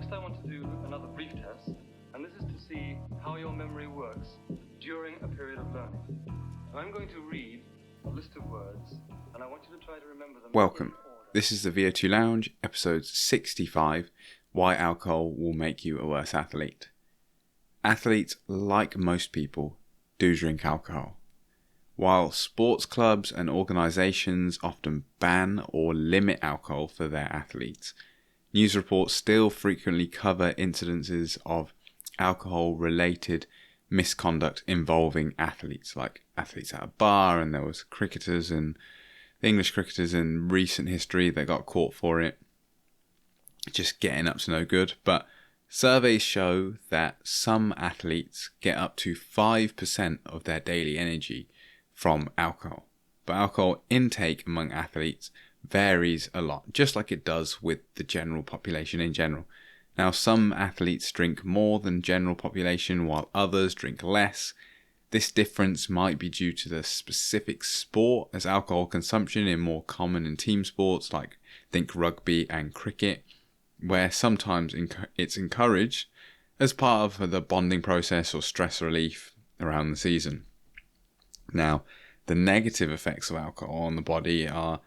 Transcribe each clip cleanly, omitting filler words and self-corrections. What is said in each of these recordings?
Next I want to do another brief test, and this is to see how your memory works during a period of learning. I'm going to read a list of words, and I want you to try to remember them. Welcome. This is the VO2 Lounge, episode 65, Why Alcohol Will Make You a Worse Athlete. Athletes, like most people, do drink alcohol. While sports clubs and organisations often ban or limit alcohol for their athletes, news reports still frequently cover incidences of alcohol-related misconduct involving athletes, like athletes at a bar, and there was English cricketers in recent history that got caught for it, just getting up to no good. But surveys show that some athletes get up to 5% of their daily energy from alcohol. But alcohol intake among athletes varies a lot, just like it does with the general population in general. Now, some athletes drink more than general population, while others drink less. This difference might be due to the specific sport, as alcohol consumption is more common in team sports like think rugby and cricket, where sometimes it's encouraged as part of the bonding process or stress relief around the season. Now, the negative effects of alcohol on the body are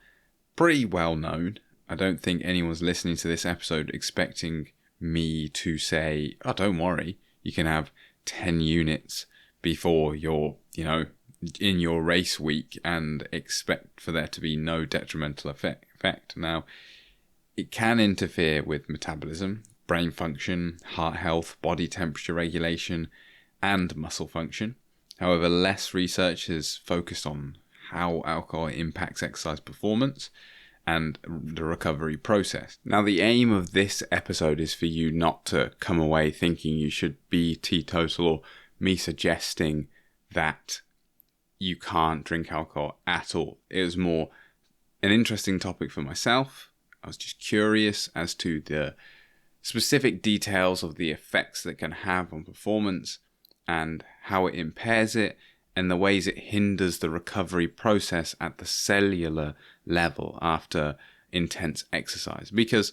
pretty well known. I don't think anyone's listening to this episode expecting me to say, oh, don't worry, you can have 10 units before you're, in your race week and expect for there to be no detrimental effect. Now, it can interfere with metabolism, brain function, heart health, body temperature regulation, and muscle function. However, less research is focused on how alcohol impacts exercise performance and the recovery process. Now, the aim of this episode is for you not to come away thinking you should be teetotal, or me suggesting that you can't drink alcohol at all. It was more an interesting topic for myself. I was just curious as to the specific details of the effects that can have on performance and how it impairs it, and the ways it hinders the recovery process at the cellular level after intense exercise. Because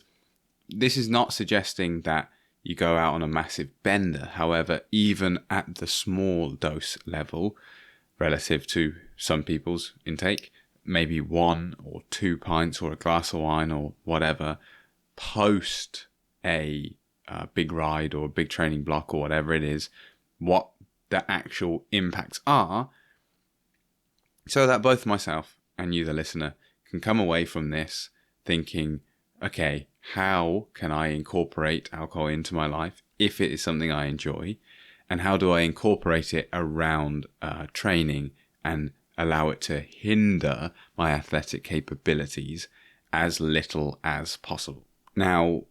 this is not suggesting that you go out on a massive bender. However, even at the small dose level, relative to some people's intake, maybe 1 or 2 pints or a glass of wine or whatever, post a big ride or a big training block or whatever it is, what the actual impacts are, so that both myself and you, the listener, can come away from this thinking, okay, how can I incorporate alcohol into my life if it is something I enjoy, and how do I incorporate it around training and allow it to hinder my athletic capabilities as little as possible. Now,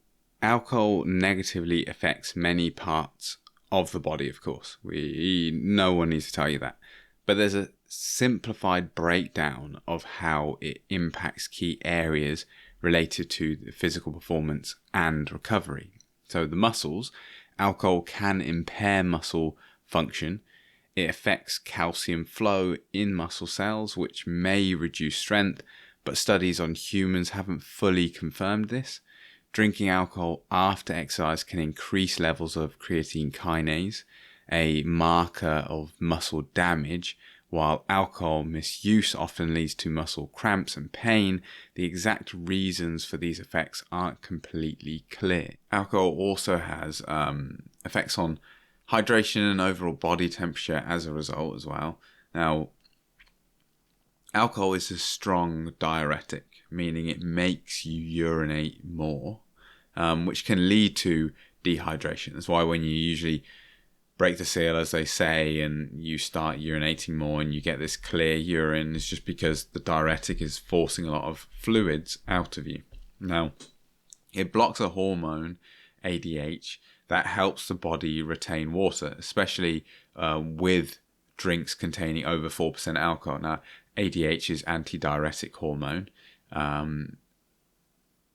alcohol negatively affects many parts of the body, of course. No one needs to tell you that. But there's a simplified breakdown of how it impacts key areas related to the physical performance and recovery. So the muscles, alcohol can impair muscle function. It affects calcium flow in muscle cells, which may reduce strength, but studies on humans haven't fully confirmed this. Drinking alcohol after exercise can increase levels of creatine kinase, a marker of muscle damage. While alcohol misuse often leads to muscle cramps and pain, the exact reasons for these effects aren't completely clear. Alcohol also has effects on hydration and overall body temperature as a result as well. Now, alcohol is a strong diuretic, meaning it makes you urinate more, which can lead to dehydration. That's why when you usually break the seal, as they say, and you start urinating more and you get this clear urine, it's just because the diuretic is forcing a lot of fluids out of you. Now, it blocks a hormone, ADH, that helps the body retain water, especially with drinks containing over 4% alcohol. Now, ADH is antidiuretic hormone.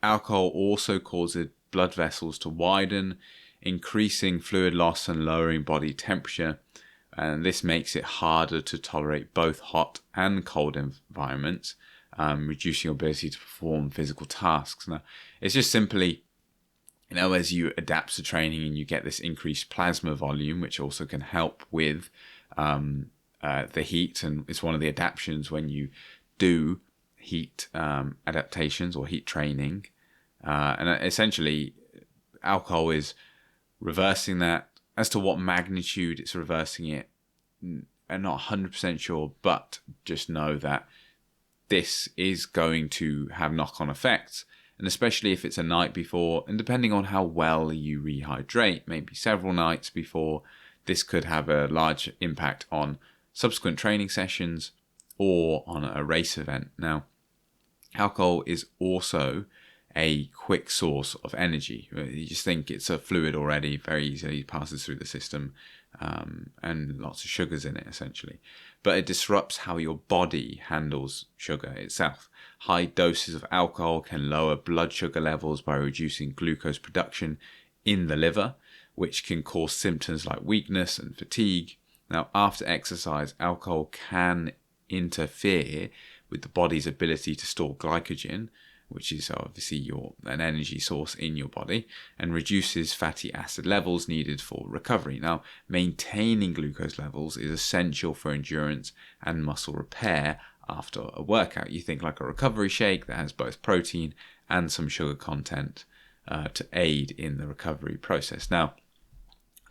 Alcohol also causes blood vessels to widen, increasing fluid loss and lowering body temperature. And this makes it harder to tolerate both hot and cold environments, reducing your ability to perform physical tasks. Now, it's just simply as you adapt to training and you get this increased plasma volume, which also can help with the heat, and it's one of the adaptations when you do heat adaptations or heat training. And essentially, alcohol is reversing that. As to what magnitude it's reversing it, I'm not 100% sure, but just know that this is going to have knock-on effects, and especially if it's a night before, and depending on how well you rehydrate, maybe several nights before, this could have a large impact on subsequent training sessions or on a race event. Now, alcohol is also a quick source of energy. You just think it's a fluid already, very easily passes through the system, and lots of sugars in it essentially. But it disrupts how your body handles sugar itself. High doses of alcohol can lower blood sugar levels by reducing glucose production in the liver, which can cause symptoms like weakness and fatigue. Now, after exercise, alcohol can interfere with the body's ability to store glycogen, which is obviously an energy source in your body, and reduces fatty acid levels needed for recovery. Now, maintaining glucose levels is essential for endurance and muscle repair after a workout. You think like a recovery shake that has both protein and some sugar content to aid in the recovery process. Now,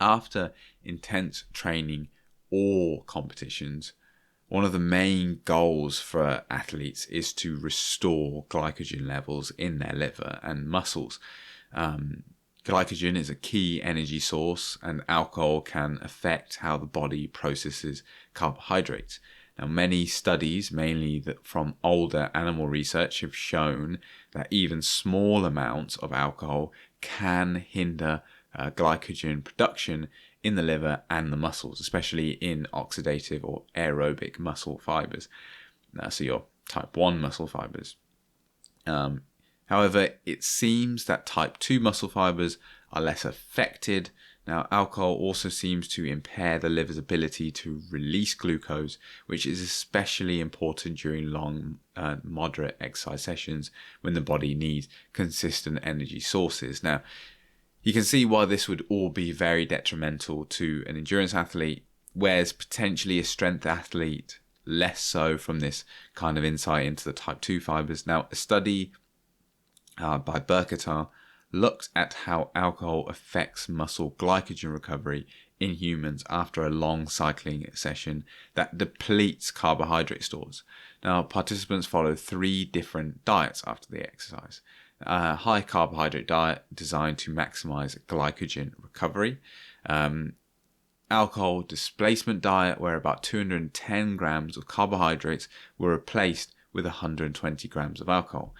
after intense training or competitions, one of the main goals for athletes is to restore glycogen levels in their liver and muscles. Glycogen is a key energy source, and alcohol can affect how the body processes carbohydrates. Now, many studies, mainly from older animal research, have shown that even small amounts of alcohol can hinder glycogen production in the liver and the muscles, especially in oxidative or aerobic muscle fibers. So your type 1 muscle fibers. However, it seems that type 2 muscle fibers are less affected. Now, alcohol also seems to impair the liver's ability to release glucose, which is especially important during long, moderate exercise sessions when the body needs consistent energy sources. Now, you can see why this would all be very detrimental to an endurance athlete, whereas potentially a strength athlete less so from this kind of insight into the type 2 fibers. Now, a study by Burkhardt looked at how alcohol affects muscle glycogen recovery in humans after a long cycling session that depletes carbohydrate stores. Now, participants followed 3 different diets after the exercise. A high carbohydrate diet designed to maximize glycogen recovery. Alcohol displacement diet, where about 210 grams of carbohydrates were replaced with 120 grams of alcohol.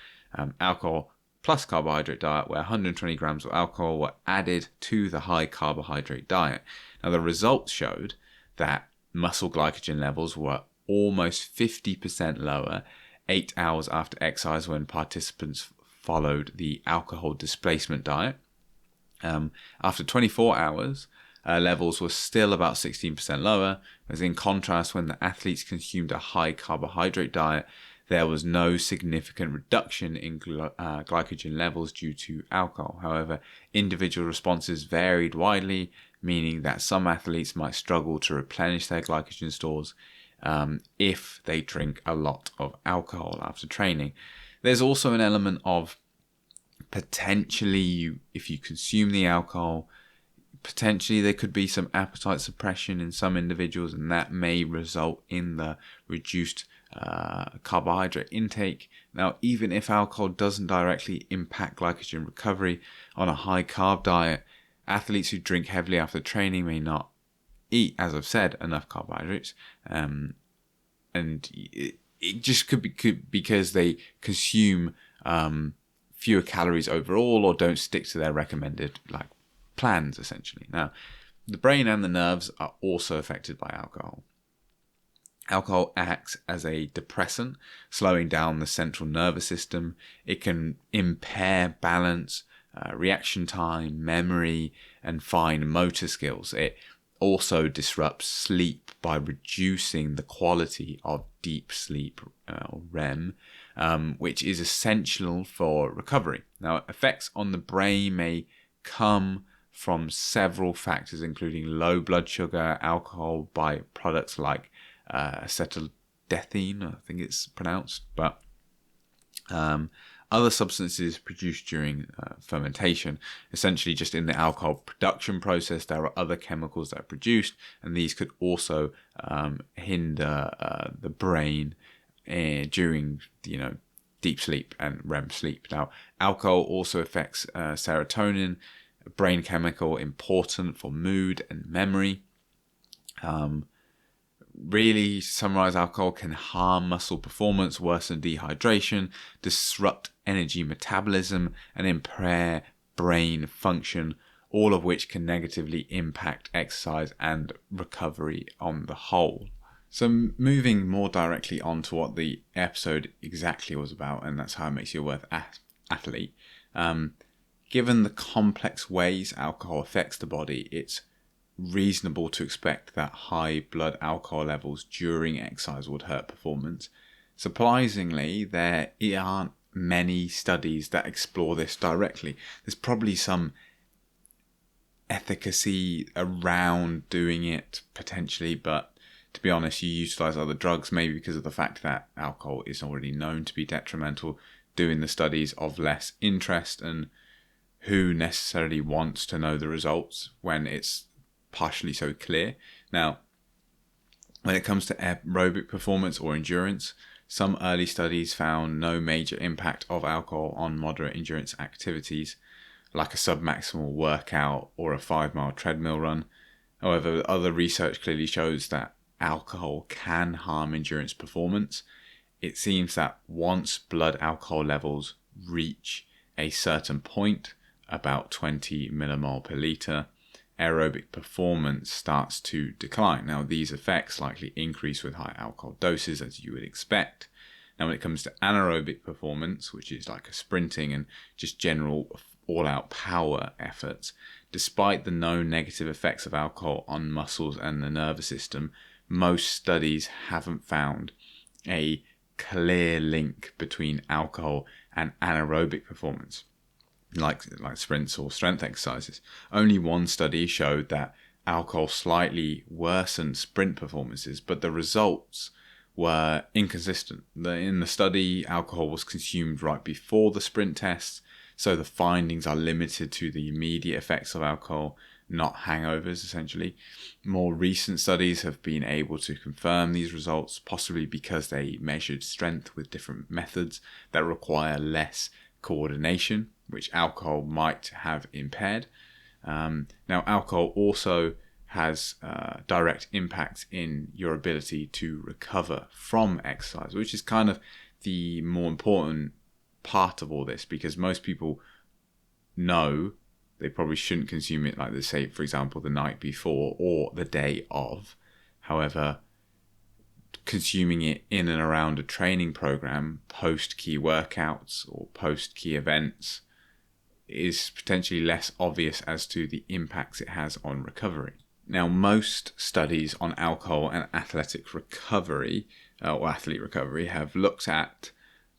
Alcohol plus carbohydrate diet, where 120 grams of alcohol were added to the high carbohydrate diet. Now, the results showed that muscle glycogen levels were almost 50% lower 8 hours after exercise when participants followed the alcohol displacement diet. After 24 hours, levels were still about 16% lower, whereas in contrast, when the athletes consumed a high carbohydrate diet, there was no significant reduction in glycogen levels due to alcohol. However, individual responses varied widely, meaning that some athletes might struggle to replenish their glycogen stores if they drink a lot of alcohol after training. There's also an element of potentially, if you consume the alcohol, potentially there could be some appetite suppression in some individuals, and that may result in the reduced carbohydrate intake. Now, even if alcohol doesn't directly impact glycogen recovery on a high carb diet, athletes who drink heavily after training may not eat, as I've said, enough carbohydrates, and it just could be because they consume fewer calories overall or don't stick to their recommended plans, essentially. Now, the brain and the nerves are also affected by alcohol. Alcohol acts as a depressant, slowing down the central nervous system. It can impair balance, reaction time, memory, and fine motor skills. It also disrupts sleep by reducing the quality of deep sleep, or REM, which is essential for recovery. Now, effects on the brain may come from several factors, including low blood sugar, alcohol byproducts like acetyldehyde, I think it's pronounced, but other substances produced during fermentation. Essentially, just in the alcohol production process, there are other chemicals that are produced, and these could also hinder the brain during, deep sleep and REM sleep. Now, alcohol also affects serotonin, a brain chemical important for mood and memory. Really, to summarize, alcohol can harm muscle performance, worsen dehydration, disrupt energy metabolism, and impair brain function, all of which can negatively impact exercise and recovery on the whole. So moving more directly on to what the episode exactly was about, and that's how it makes you a worse athlete. Given the complex ways alcohol affects the body, it's reasonable to expect that high blood alcohol levels during exercise would hurt performance. Surprisingly, there aren't many studies that explore this directly. There's probably some efficacy around doing it potentially, but to be honest, you utilize other drugs, maybe because of the fact that alcohol is already known to be detrimental, doing the studies of less interest, and who necessarily wants to know the results when it's partially so clear. Now, when it comes to aerobic performance or endurance, some early studies found no major impact of alcohol on moderate endurance activities, like a submaximal workout or a 5-mile treadmill run. However, other research clearly shows that alcohol can harm endurance performance. It seems that once blood alcohol levels reach a certain point, about 20 millimole per litre, aerobic performance starts to decline. Now, these effects likely increase with high alcohol doses, as you would expect. Now, when it comes to anaerobic performance, which is like a sprinting and just general all-out power efforts, despite the known negative effects of alcohol on muscles and the nervous system, most studies haven't found a clear link between alcohol and anaerobic performance, like sprints or strength exercises. Only one study showed that alcohol slightly worsened sprint performances, but the results were inconsistent. In the study, alcohol was consumed right before the sprint tests, so the findings are limited to the immediate effects of alcohol, not hangovers, essentially. More recent studies have been able to confirm these results, possibly because they measured strength with different methods that require less coordination, which alcohol might have impaired. Now, alcohol also has direct impact in your ability to recover from exercise, which is kind of the more important part of all this, because most people know they probably shouldn't consume it, like they say, for example, the night before or the day of. However, consuming it in and around a training program, post key workouts or post key events, is potentially less obvious as to the impacts it has on recovery. Now, most studies on alcohol and athletic recovery, or athlete recovery, have looked at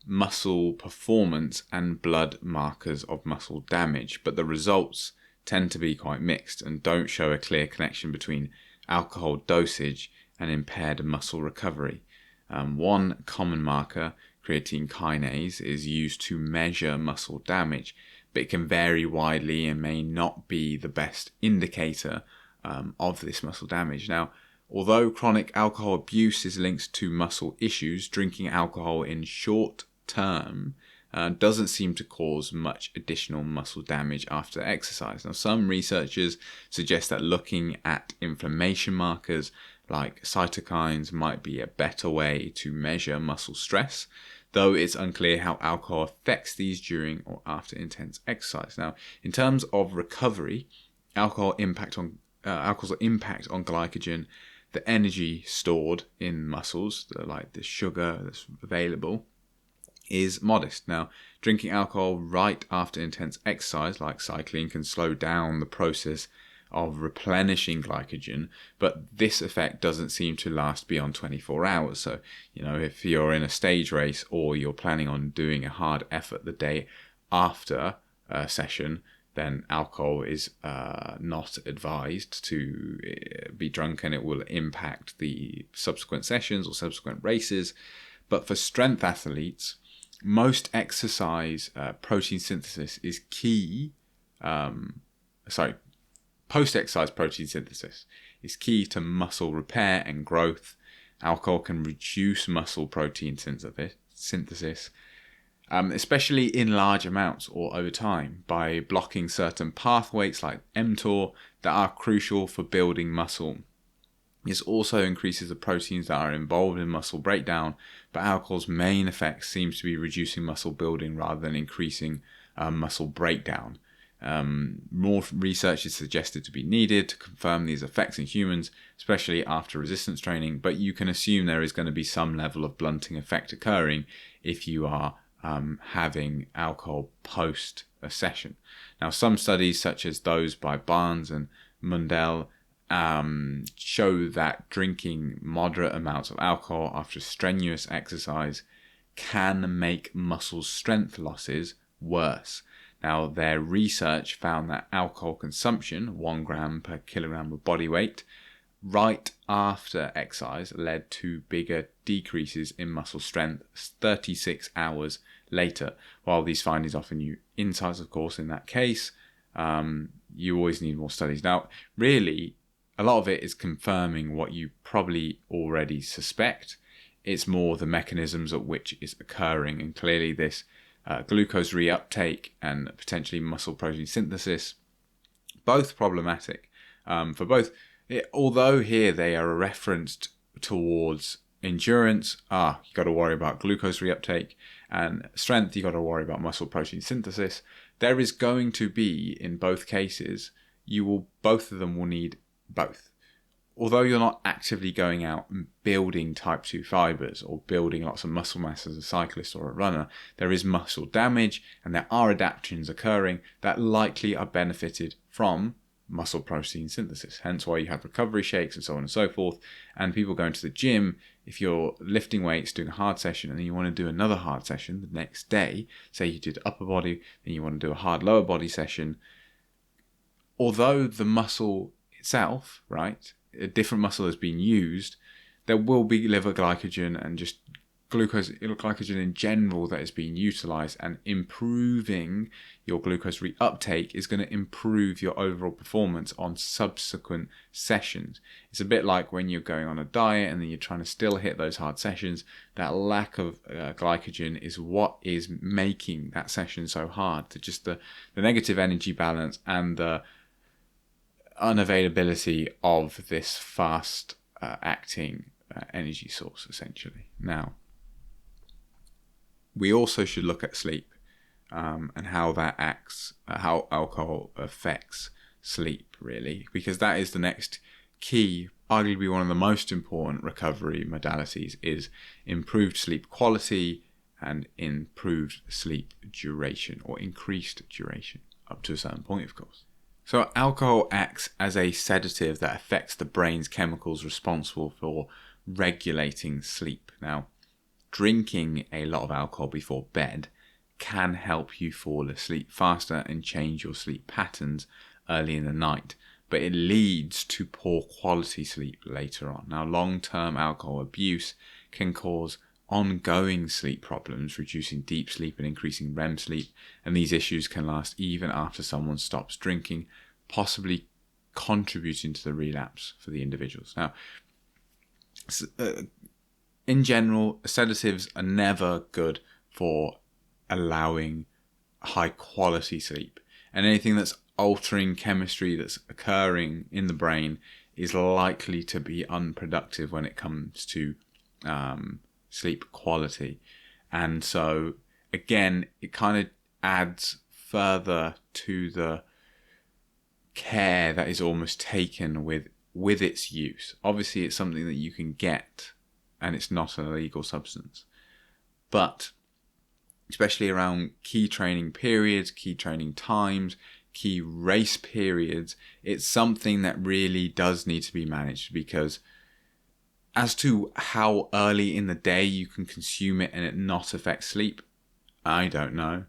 muscle performance and blood markers of muscle damage, but the results tend to be quite mixed and don't show a clear connection between alcohol dosage and impaired muscle recovery. One common marker, creatine kinase, is used to measure muscle damage, but it can vary widely and may not be the best indicator of this muscle damage. Now, although chronic alcohol abuse is linked to muscle issues, drinking alcohol in short term doesn't seem to cause much additional muscle damage after exercise. Now, some researchers suggest that looking at inflammation markers like cytokines might be a better way to measure muscle stress, though it's unclear how alcohol affects these during or after intense exercise. Now, in terms of recovery, alcohol's impact on glycogen, the energy stored in muscles, like the sugar that's available, is modest. Now, drinking alcohol right after intense exercise, like cycling, can slow down the process of replenishing glycogen, but this effect doesn't seem to last beyond 24 hours. So, if you're in a stage race or you're planning on doing a hard effort the day after a session, then alcohol is not advised to be drunk, and it will impact the subsequent sessions or subsequent races. But for strength athletes, most exercise protein synthesis is key. Post-exercise protein synthesis is key to muscle repair and growth. Alcohol can reduce muscle protein synthesis, especially in large amounts or over time, by blocking certain pathways like mTOR that are crucial for building muscle. This also increases the proteins that are involved in muscle breakdown, but alcohol's main effect seems to be reducing muscle building rather than increasing muscle breakdown. More research is suggested to be needed to confirm these effects in humans, especially after resistance training, but you can assume there is going to be some level of blunting effect occurring if you are having alcohol post a session. Now, some studies, such as those by Barnes and Mundell, show that drinking moderate amounts of alcohol after strenuous exercise can make muscle strength losses worse. Now, their research found that alcohol consumption, 1 gram per kilogram of body weight, right after exercise led to bigger decreases in muscle strength 36 hours later. While these findings offer new insights, of course, in that case, you always need more studies. Now, really, a lot of it is confirming what you probably already suspect. It's more the mechanisms at which it's occurring, and clearly this glucose reuptake and potentially muscle protein synthesis, both problematic for both. Although here they are referenced towards endurance, you got to worry about glucose reuptake, and strength, you got to worry about muscle protein synthesis. There is going to be, in both cases, both of them will need both. Although you're not actively going out and building type 2 fibers or building lots of muscle mass as a cyclist or a runner, there is muscle damage and there are adaptions occurring that likely are benefited from muscle protein synthesis. Hence why you have recovery shakes and so on and so forth. And people going to the gym, if you're lifting weights, doing a hard session, and then you want to do another hard session the next day, say you did upper body, then you want to do a hard lower body session, although the muscle itself, right, a different muscle has been used, there will be liver glycogen and just glycogen in general that is being utilized, and improving your glucose reuptake is going to improve your overall performance on subsequent sessions. It's a bit like when you're going on a diet and then you're trying to still hit those hard sessions. That lack of glycogen is what is making that session so hard. Just the negative energy balance and the unavailability of this fast acting energy source, essentially. Now, we also should look at sleep and how that acts, how alcohol affects sleep, really, because that is the next key, arguably one of the most important recovery modalities, is improved sleep quality and improved sleep duration, or increased duration, up to a certain point, of course. So alcohol acts as a sedative that affects the brain's chemicals responsible for regulating sleep. Now, drinking a lot of alcohol before bed can help you fall asleep faster and change your sleep patterns early in the night, but it leads to poor quality sleep later on. Now, long-term alcohol abuse can cause ongoing sleep problems, reducing deep sleep and increasing REM sleep, and these issues can last even after someone stops drinking, possibly contributing to the relapse for the individuals. Now, in general, sedatives are never good for allowing high quality sleep, and anything that's altering chemistry that's occurring in the brain is likely to be unproductive when it comes to sleep quality. And so again, it kind of adds further to the care that is almost taken with its use. Obviously, it's something that you can get and it's not an illegal substance, but especially around key training periods, key training times, key race periods, it's something that really does need to be managed, because as to how early in the day you can consume it and it not affect sleep, I don't know.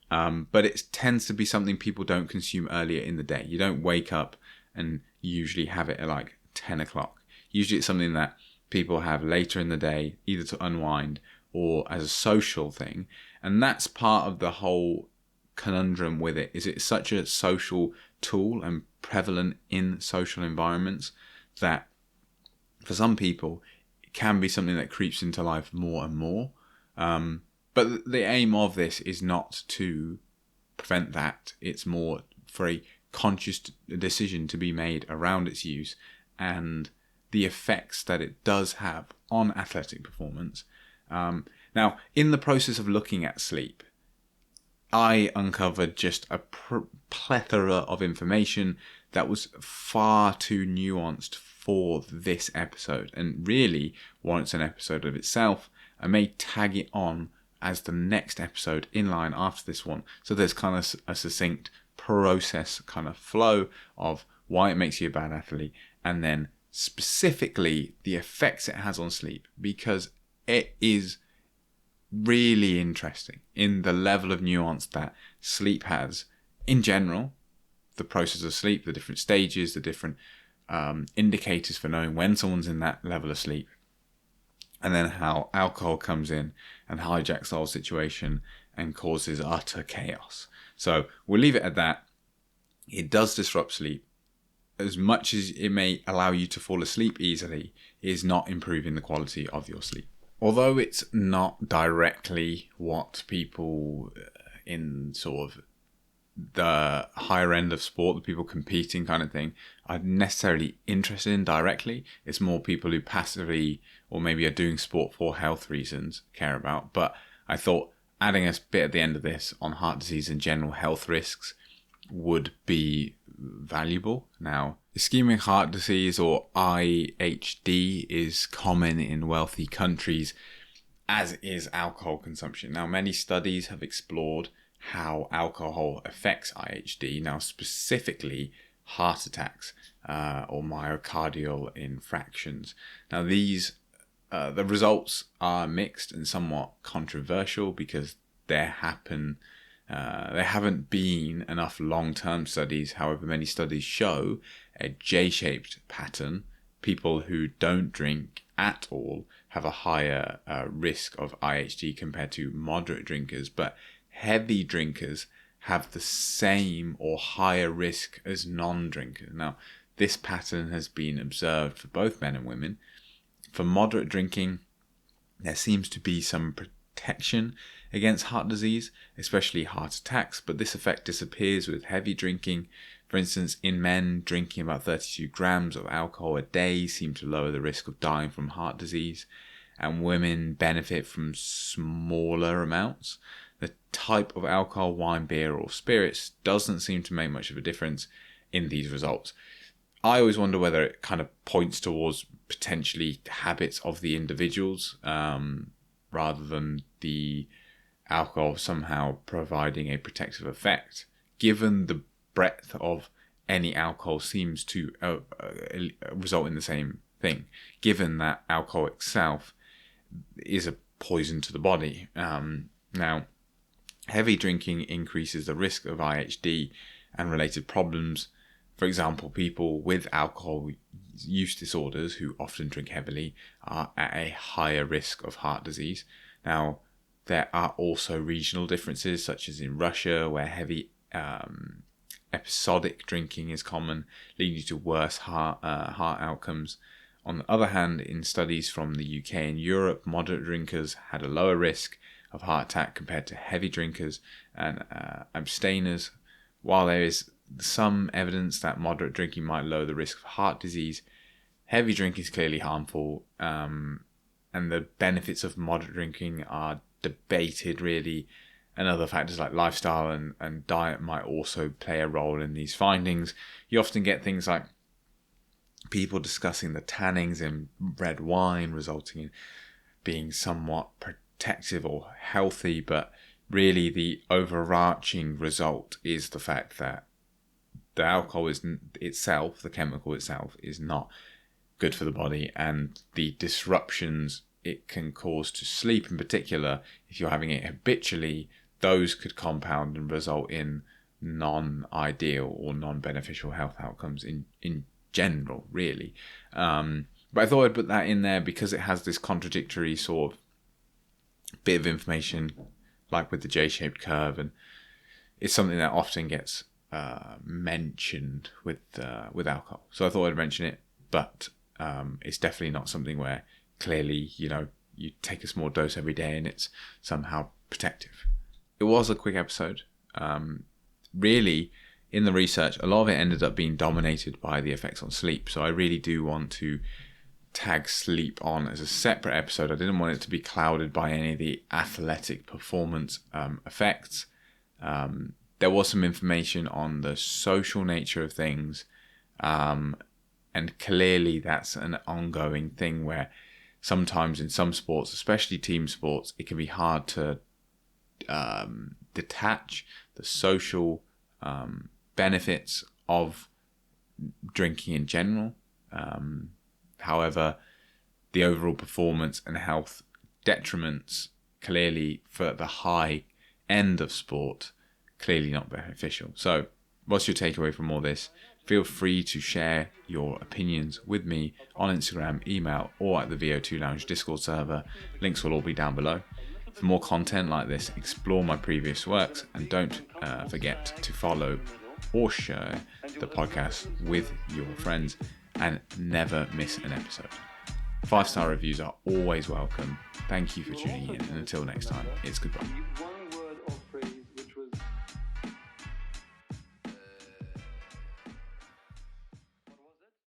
But it tends to be something people don't consume earlier in the day. You don't wake up and usually have it at like 10 o'clock. Usually it's something that people have later in the day, either to unwind or as a social thing. And that's part of the whole conundrum with it, is it's such a social tool and prevalent in social environments that for some people it can be something that creeps into life more and more. But the aim of this is not to prevent that. It's more for a conscious decision to be made around its use and the effects that it does have on athletic performance. Now, in the process of looking at sleep, I uncovered just a plethora of information that was far too nuanced for this episode, and really warrants an episode of itself. I may tag it on as the next episode in line after this one, so there's kind of a succinct process kind of flow of why it makes you a bad athlete, and then specifically the effects it has on sleep, because it is really interesting in the level of nuance that sleep has in general, the process of sleep, the different stages, the different indicators for knowing when someone's in that level of sleep, and then how alcohol comes in and hijacks the whole situation and causes utter chaos. So we'll leave it at that. It does disrupt sleep. As much as it may allow you to fall asleep easily, it is not improving the quality of your sleep. Although it's not directly what people in sort of the higher end of sport, the people competing kind of thing, are necessarily interested in directly. It's more people who passively, or maybe are doing sport for health reasons, care about. But I thought adding a bit at the end of this on heart disease and general health risks would be valuable. Now, ischemic heart disease, or IHD, is common in wealthy countries, as is alcohol consumption. Now, many studies have explored how alcohol affects IHD, now specifically heart attacks or myocardial infarctions. Now, these the results are mixed and somewhat controversial because there haven't been enough long-term studies. However, many studies show a J-shaped pattern. People who don't drink at all have a higher risk of IHD compared to moderate drinkers, but heavy drinkers have the same or higher risk as non-drinkers. Now, this pattern has been observed for both men and women. For moderate drinking, there seems to be some protection against heart disease, especially heart attacks, but this effect disappears with heavy drinking. For instance, in men, drinking about 32 grams of alcohol a day seems to lower the risk of dying from heart disease, and women benefit from smaller amounts. The type of alcohol, wine, beer, or spirits doesn't seem to make much of a difference in these results. I always wonder whether it kind of points towards potentially habits of the individuals rather than the alcohol somehow providing a protective effect. Given the breadth of any alcohol seems to result in the same thing, given that alcohol itself is a poison to the body. Now, heavy drinking increases the risk of IHD and related problems. For example, people with alcohol use disorders who often drink heavily are at a higher risk of heart disease. Now, there are also regional differences, such as in Russia, where heavy episodic drinking is common, leading to worse heart outcomes. On the other hand, in studies from the UK and Europe, moderate drinkers had a lower risk of heart attack compared to heavy drinkers and abstainers. While there is some evidence that moderate drinking might lower the risk of heart disease, heavy drinking is clearly harmful, and the benefits of moderate drinking are debated really, and other factors like lifestyle and diet might also play a role in these findings. You often get things like people discussing the tannins in red wine resulting in being somewhat protective or healthy, but really the overarching result is the fact that the alcohol itself, the chemical itself, is not good for the body, and the disruptions it can cause to sleep in particular, if you're having it habitually, those could compound and result in non-ideal or non-beneficial health outcomes in general, really. But I thought I'd put that in there because it has this contradictory sort of bit of information, like with the J-shaped curve, and it's something that often gets mentioned with alcohol. So I thought I'd mention it, but it's definitely not something where clearly, you take a small dose every day and it's somehow protective. It was a quick episode. Really, in the research, a lot of it ended up being dominated by the effects on sleep. So I really do want to tag sleep on as a separate episode. I didn't want it to be clouded by any of the athletic performance effects. There was some information on the social nature of things, and clearly that's an ongoing thing where sometimes in some sports, especially team sports, it can be hard to detach the social benefits of drinking in general. However, the overall performance and health detriments, clearly for the high end of sport, clearly not beneficial. So what's your takeaway from all this? Feel free to share your opinions with me on Instagram, email, or at the VO2 Lounge Discord server. Links will all be down below. For more content like this, explore my previous works, and don't forget to follow or share the podcast with your friends, and never miss an episode. 5-star reviews are always welcome. Thank you for tuning in, and until next time, it's goodbye.